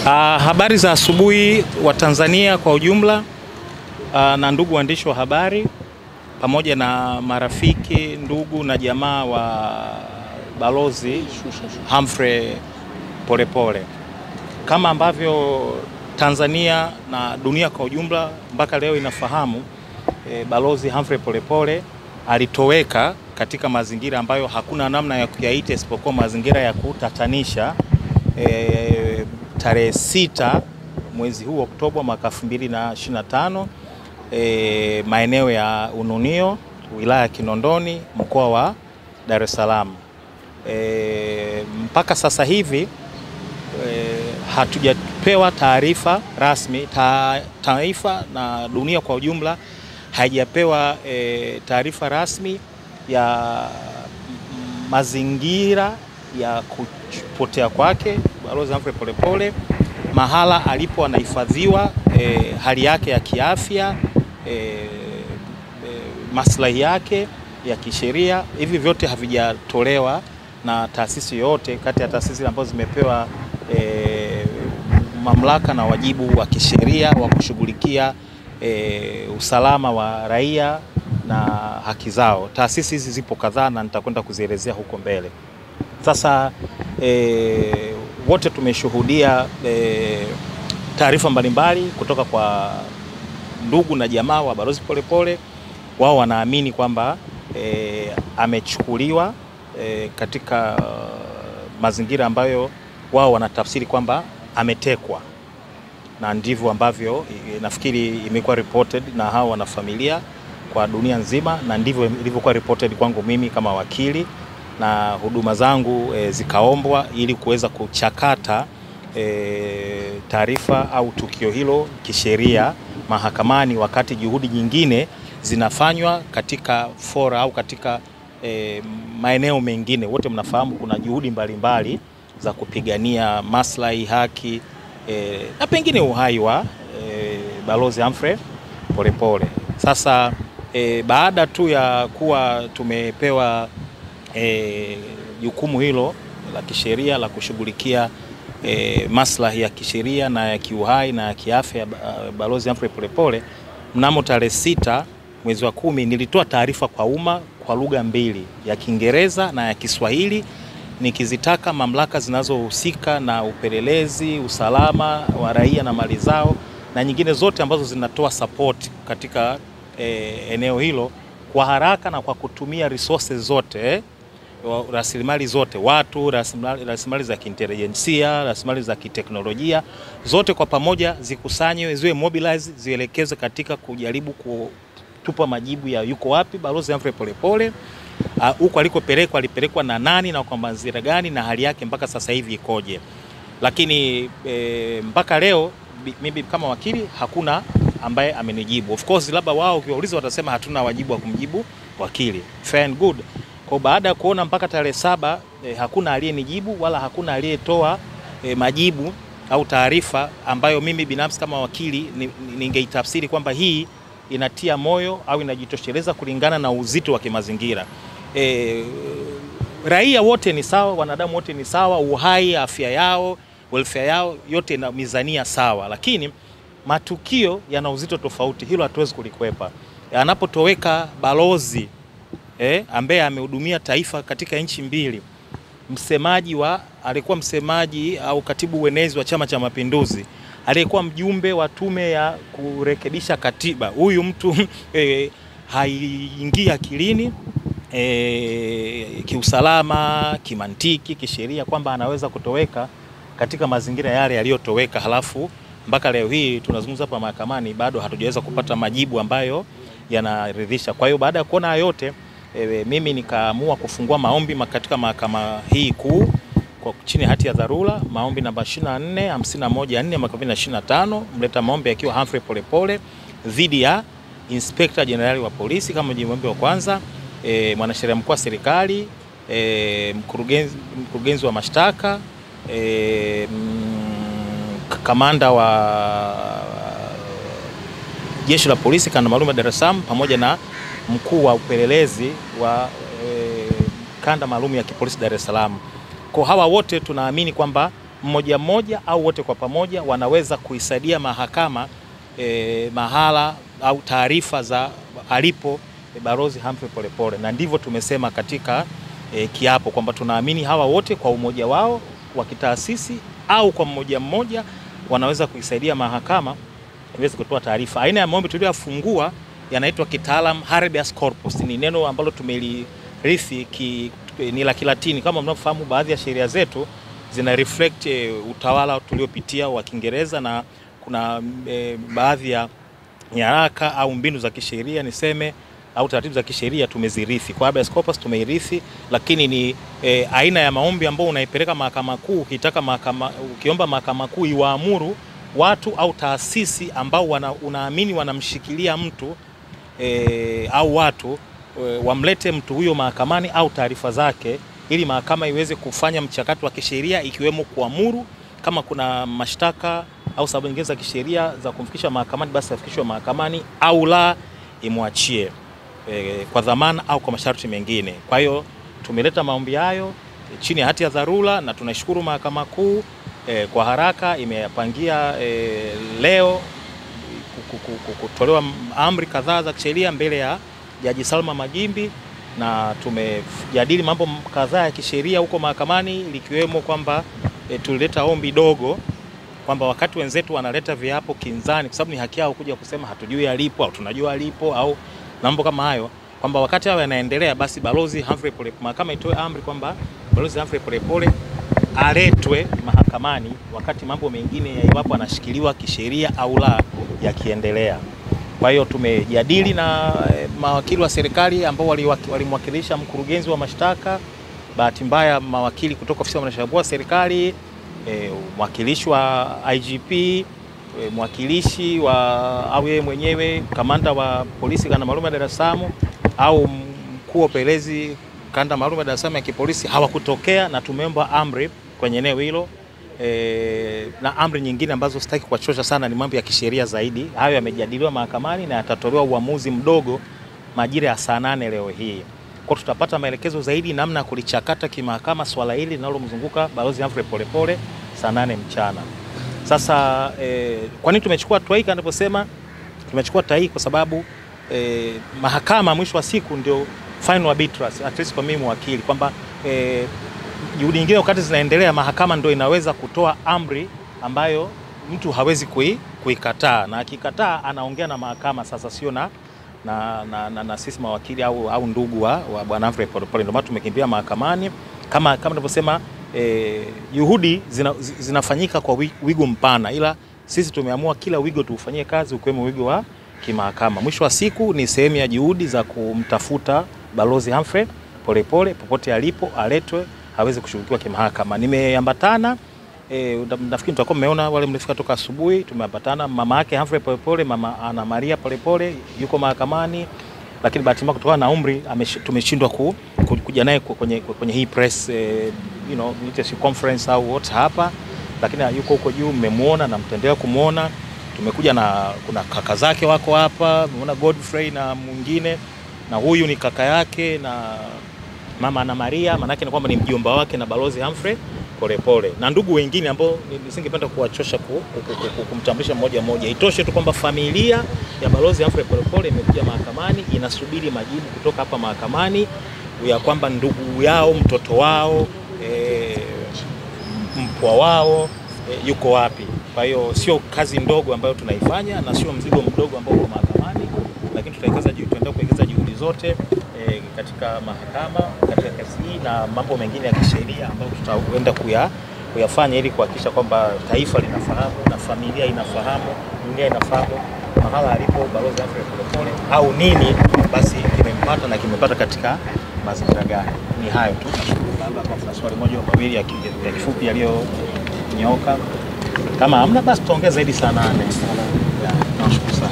Habari za asubuhi wa Tanzania kwa ujumla, na ndugu waandishi wa habari pamoja na marafiki, ndugu na jamaa wa Balozi Humphrey Polepole. Kama ambavyo Tanzania na dunia kwa ujumla mpaka leo inafahamu, Balozi Humphrey Polepole alitoweka katika mazingira ambayo hakuna namna ya kuyaita isipokuwa mazingira ya kutatanisha. Tarehe 6 mwezi huu Oktoba mwaka 2025, maeneo ya Ununio, wilaya ya Kinondoni, mkoa wa Dar es Salaam. Mpaka sasa hivi hatujapewa taarifa rasmi, taifa na dunia kwa ujumla haijapewa taarifa rasmi ya mazingira ya kupotea kwake Balozi Humphrey Polepole, mahala alipo anahifadhiwa, hali yake ya kiafya, maslahi yake ya kisheria. Hivi vyote havijatolewa na taasisi yote kati ya taasisi ambazo zimepewa mamlaka na wajibu wa kisheria wa kushughulikia usalama wa raia na haki zao. Taasisi hizi zipo kadhaa na nitakwenda kuzielezea huko mbele. Sasa wote tumeshuhudia taarifa mbalimbali kutoka kwa ndugu na jamaa wa Balozi Polepole. Wao wanaamini kwamba amechukuliwa katika mazingira ambayo wao wanatafsiri kwamba ametekwa, na ndivyo ambavyo nafikiri imekuwa reported na hao wanafamilia kwa dunia nzima, na ndivyo ilivyokuwa reported kwangu mimi kama wakili, na huduma zangu zikaombwa ili kuweza kuchakata taarifa au tukio hilo kisheria mahakamani, wakati juhudi nyingine zinafanywa katika fora au katika maeneo mengine. Wote mnafahamu kuna juhudi mbalimbali za kupigania maslahi, haki na pengine uhai wa Balozi Humphrey Polepole. Sasa baada tu ya kuwa tumepewa jukumu hilo la kisheria la kushughulikia maslahi ya kisheria na ya kiuhai na ya kiafya ya Balozi Humphrey Polepole, mnamo tarehe 6 mwezi wa 10 nilitoa taarifa kwa umma kwa lugha mbili, ya Kiingereza na ya Kiswahili, nikizitaka mamlaka zinazohusika na upelelezi, usalama wa raia na mali zao na nyingine zote ambazo zinatoa support katika eneo hilo kwa haraka na kwa kutumia resources zote, rasilimali zote, watu, rasilimali za kiintelijensia, rasilimali za kiteknolojia, zote kwa pamoja zikusanywe, ziwe mobilize, zielekezwe katika kujaribu kutupa majibu ya yuko wapi Balozi Humphrey Polepole, huko alikopelekwa, alipelekwa na nani na kwa mazingira gani, na hali yake mpaka sasa hivi ikoje. Lakini mpaka leo mimi kama wakili hakuna ambaye amenijibu. Of course labda wao ukiwauliza watasema hatuna wajibu wa kumjibu wakili. Fair and good. Kwa baada ya kuona mpaka tarehe 7 hakuna aliyenijibu wala hakuna aliyetoa majibu au taarifa ambayo mimi binafsi kama wakili ningeitafsiri kwamba hii inatia moyo au inajitosheleza kulingana na uzito wa kimazingira. Raia wote ni sawa, wanadamu wote ni sawa, uhai, afya yao, welfare yao yote ina mizania sawa, lakini matukio yana uzito tofauti. Hilo hatuwezi kulikwepa. Anapotoweka balozi ambaye amehudumia taifa katika nchi mbili, alikuwa msemaji au katibu uenezi wa Chama cha Mapinduzi, aliyekuwa mjumbe wa tume ya kurekebisha katiba, huyu mtu haingia akilini kiusalama, kimantiki, kisheria kwamba anaweza kutoweka katika mazingira yale yaliyotoweka, halafu mpaka leo hii tunazungumza hapa mahakamani bado hatujaweza kupata majibu ambayo yanaridhisha. Kwa hiyo baada ya kuona yote, mimi nikaamua kufungua maombi katika mahakama hii kuu kwa chini hati ya dharura, maombi namba 2451/4 mwaka 2025, mleta maombi akiwa Humphrey Polepole dhidi ya Inspector General wa polisi kama mjumbe wa kwanza, mwanasheria mkuu wa serikali, mkurugenzi wa mashtaka, kamanda wa jeshi la polisi kanda maalum ya Dar es Salaam, pamoja na mkuu wa upelelezi wa kanda maalum ya kipolisi Dar es Salaam. Kwa hawa wote tunaamini kwamba mmoja mmoja au wote kwa pamoja wanaweza kuisaidia mahakama mahala au taarifa za alipo Balozi Humphrey Polepole, na ndivyo tumesema katika kiapo kwamba tunaamini hawa wote kwa umoja wao wa kitaasisi au kwa mmoja mmoja wanaweza kuisaidia mahakama iweze kutoa taarifa. Aina ya maombi tuliyofungua yanaitwa kitaalam habeas corpus. Ni neno ambalo tumelirithi ni la Kilatini. Kama mnafahamu, baadhi ya sheria zetu zina reflect utawala tuliopitia wa Kiingereza, na kuna baadhi ya nyaraka au mbinu za kisheria niseme au taratibu za kisheria tumezirithi. Kwa habeas corpus tumeirithi, lakini ni aina ya maombi ambao unaipeleka mahakama kuu ukiomba mahakama kuu iwaamuru watu au taasisi ambao unaamini wanamshikilia mtu au watu wamlete mtu huyo mahakamani au taarifa zake, ili mahakama iweze kufanya mchakato wa kisheria, ikiwemo kuamuru kama kuna mashtaka au sababu nyingine za kisheria za kumfikisha mahakamani, basi afikishwe mahakamani, au la imwachie kwa dhamana au kwa masharti mengine. Kwa hiyo tumeleta maombi hayo chini ya hati ya dharura, na tunashukuru mahakama kuu kwa haraka imepangia leo kutolewa amri kadhaa za kisheria mbele ya Jaji Salma Magimbi, na tumejadili mambo kadhaa ya kisheria huko mahakamani, likiwemo kwamba tulileta ombi dogo kwamba wakati wenzetu wanaleta viapo kinzani, kwa sababu ni haki yao kuja kusema hatujui alipo au tunajua alipo au mambo kama hayo, kwamba wakati hao yanaendelea, basi Balozi Humphrey Polepole, mahakama itoe amri kwamba Balozi Humphrey Polepole aletwe mahakamani wakati mambo mengine ya iwapo anashikiliwa kisheria au la yakiendelea. Kwa hiyo tumejadili na mawakili wa serikali ambao walimwakilisha mkurugenzi wa mashtaka. Bahati mbaya mawakili kutoka ofisi ya mwanasheria wa serikali, mwakilishi wa IGP, mwakilishi wa au yeye mwenyewe kamanda wa polisi kanda maalum ya Dar es Salaam au mkuu wa upelelezi kanda maalum ya Dar es Salaam ya kipolisi hawakutokea, na tumeomba amri kwenye eneo hilo. Na amri nyingine ambazo sitaki kuwachosha sana ni mambo ya kisheria zaidi. Hayo yamejadiliwa mahakamani na yatatolewa uamuzi mdogo majira ya saa 8 leo hii. Kwa tutapata maelekezo zaidi namna ya kulichakata kimahakama swala hili linalomzunguka Balozi Humphrey Polepole saa 8 mchana. Sasa kwa nini tumechukua hatua hii? Anaposema tumechukua hatua hii kwa sababu mahakama mwisho wa siku ndio final arbiters, at least kwa mimi mwakili, kwamba juhudi nyingine wakati zinaendelea mahakama ndio inaweza kutoa amri ambayo mtu hawezi kuikataa, na akikataa anaongea na mahakama. Sasa sio na sisi mawakili au ndugu wa Bwana Humphrey Polepole. Ndio maana tumekimbia mahakamani kama ninavyosema, juhudi zinafanyika kwa wigo mpana, ila sisi tumeamua kila wigo tuufanyie kazi, ukiwemo wigo wa kimahakama. Mwisho wa siku ni sehemu ya juhudi za kumtafuta Balozi Humphrey Polepole popote alipo, aletwe hawezi kushughulikiwa kimahakama. Nimeambatana, nafikiri mtakuwa mmeona wale mlifika toka asubuhi, tumeambatana mama yake Humphrey Polepole, mama Ana Maria Polepole yuko mahakamani, lakini bahati mbaya kutokana na umri tumeshindwa kuja naye kwenye hii press conference au what hapa, lakini yuko huko juu, mmemuona na mtaendelea kumuona. Tumekuja na kuna kaka zake wako hapa, mmeona Godfrey na mwingine, na huyu ni kaka yake na mama Ana Maria, maana yake ni kwamba ni mjomba wake na Balozi Humphrey Polepole, na ndugu wengine ambao nisingependa kuwachosha kumtambulisha mmoja mmoja. Itoshe tu kwamba familia ya Balozi Humphrey Polepole imekuja mahakamani, inasubiri majibu kutoka hapa mahakamani ya kwamba ndugu yao, mtoto wao, mpwa wao yuko wapi. Kwa hiyo sio kazi ndogo ambayo tunaifanya na sio mzigo mdogo ambao uko mahakamani, lakini tutaendelea kuongeza juhudi zote katika mahakama, katika kesi hii na mambo mengine ya kisheria ambayo tutaenda kuyafanya ili kuhakikisha kwamba taifa linafahamu na familia inafahamu, dunia inafahamu mahala alipo Balozi Humphrey Polepole au nini basi kimempata na kimepata katika mazingira gani. Ni hayo tu. Nashukuru baba kwa swali moja au mawili ya kifupi yaliyonyooka. Kama hamna basi tuongeze zaidi sana. Nashukuru sana.